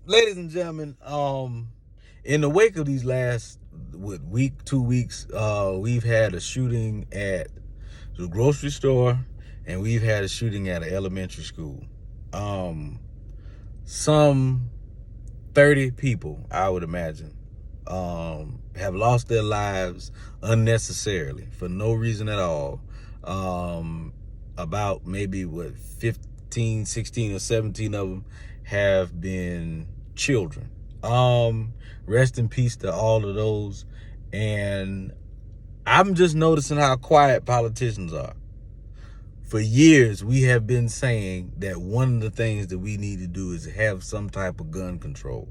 ladies and gentlemen, in the wake of these last 2 weeks, we've had a shooting at the grocery store, and we've had a shooting at an elementary school. Um, some 30 people, I would imagine, have lost their lives unnecessarily for no reason at all. About maybe 15, 16, or 17 of them have been children. Rest in peace to all of those. And I'm just noticing how quiet politicians are. For years, we have been saying that one of the things that we need to do is have some type of gun control.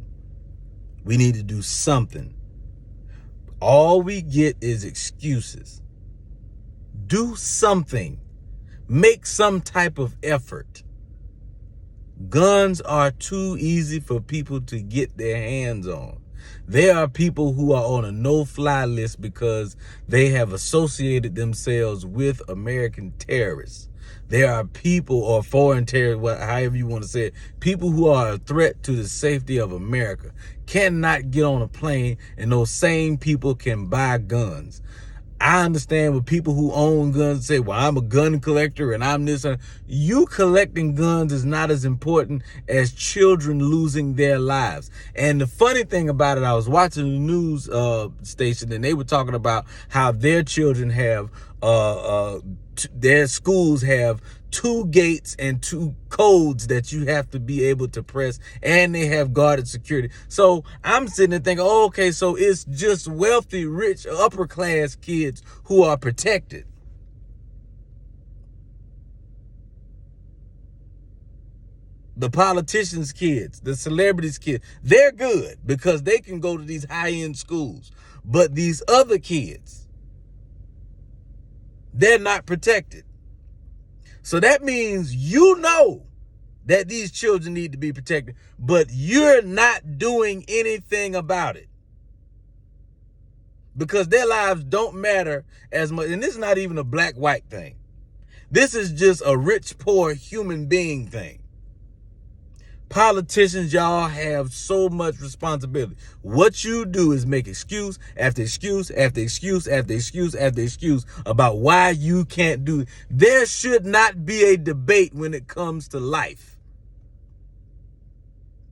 We need to do something. All we get is excuses. Do something. Make some type of effort. Guns are too easy for people to get their hands on. There are people who are on a no-fly list because they have associated themselves with American terrorists. There are people, or foreign terrorists, however you want to say it, people who are a threat to the safety of America cannot get on a plane, and those same people can buy guns. I understand with people who own guns say, well, I'm a gun collector and I'm this. You collecting guns is not as important as children losing their lives. And the funny thing about it, I was watching the news station, and they were talking about how their children have, their schools have 2 gates and 2 codes that you have to be able to press, and they have guarded security. So I'm sitting there thinking, oh, okay, so it's just wealthy, rich, upper class kids who are protected. The politicians' kids, the celebrities' kids, they're good because they can go to these high-end schools. But these other kids, they're not protected. So that means you know that these children need to be protected, but you're not doing anything about it because their lives don't matter as much. And this is not even a black-white thing. This is just a rich-poor human being thing. Politicians, y'all have so much responsibility. What you do is make excuse after excuse after excuse after excuse after excuse about why you can't do it. There should not be a debate when it comes to life.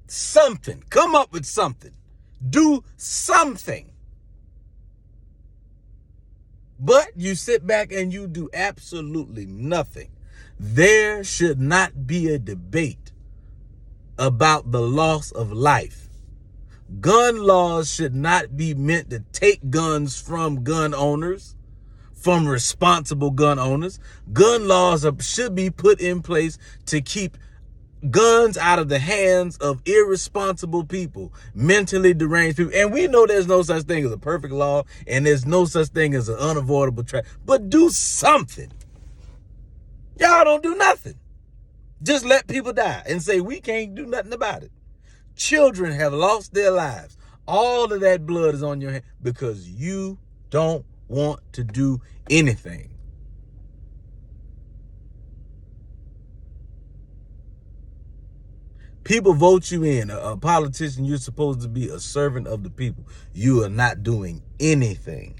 Something. Come up with something. Do something. But you sit back and you do absolutely nothing. There should not be a debate about the loss of life. Gun laws should not be meant to take guns from gun owners, from responsible gun owners. Gun laws should be put in place to keep guns out of the hands of irresponsible people, mentally deranged people. And we know there's no such thing as a perfect law, and there's no such thing as an unavoidable trap. But do something. Y'all don't do nothing. Just let people die and say we can't do nothing about it. Children have lost their lives. All of that blood is on your hand because you don't want to do anything. People vote you in. A politician, you're supposed to be a servant of the people. You are not doing anything.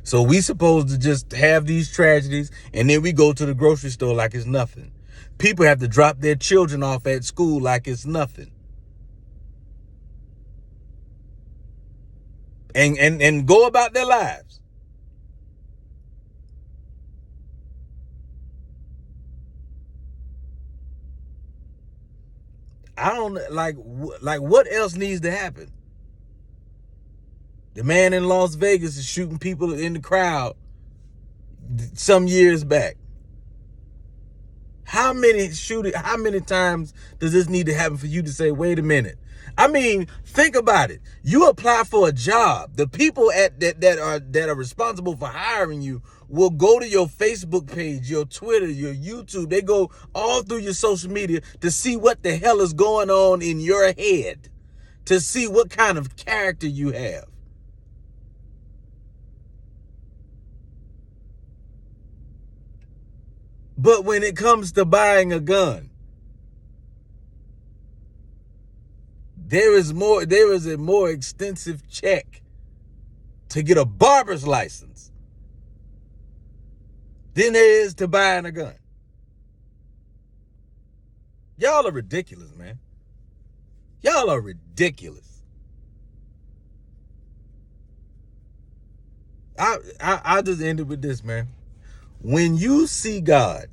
So we supposed to just have these tragedies, and then we go to the grocery store like it's nothing. People have to drop their children off at school like it's nothing. And go about their lives. I don't like what else needs to happen? The man in Las Vegas is shooting people in the crowd some years back. How many times does this need to happen for you to say, wait a minute? I mean, think about it. You apply for a job. The people that are responsible for hiring you will go to your Facebook page, your Twitter, your YouTube. They go all through your social media to see what the hell is going on in your head, to see what kind of character you have. But when it comes to buying a gun, There is a more extensive check to get a barber's license than there is to buying a gun. Y'all are ridiculous, man. Y'all are ridiculous. I just ended with this, man. When you see God,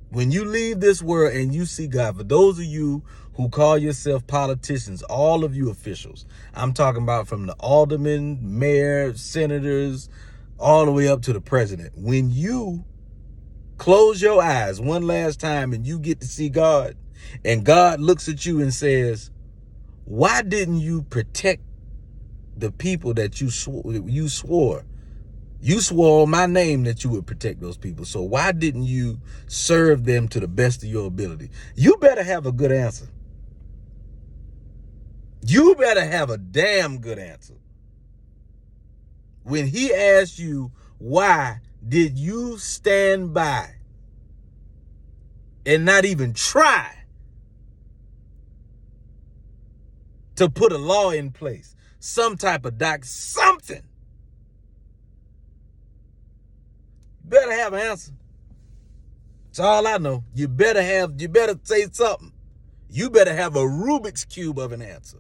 when you leave this world and you see God, for those of you who call yourself politicians, all of you officials, I'm talking about from the aldermen, mayor, senators, all the way up to the president. When you close your eyes one last time and you get to see God, and God looks at you and says, why didn't you protect the people that you swore? You swore on my name that you would protect those people. So why didn't you serve them to the best of your ability? You better have a good answer. You better have a damn good answer. When he asks you, why did you stand by and not even try to put a law in place, some type of something? You better have an answer. That's all I know. You better say something. You better have a Rubik's Cube of an answer.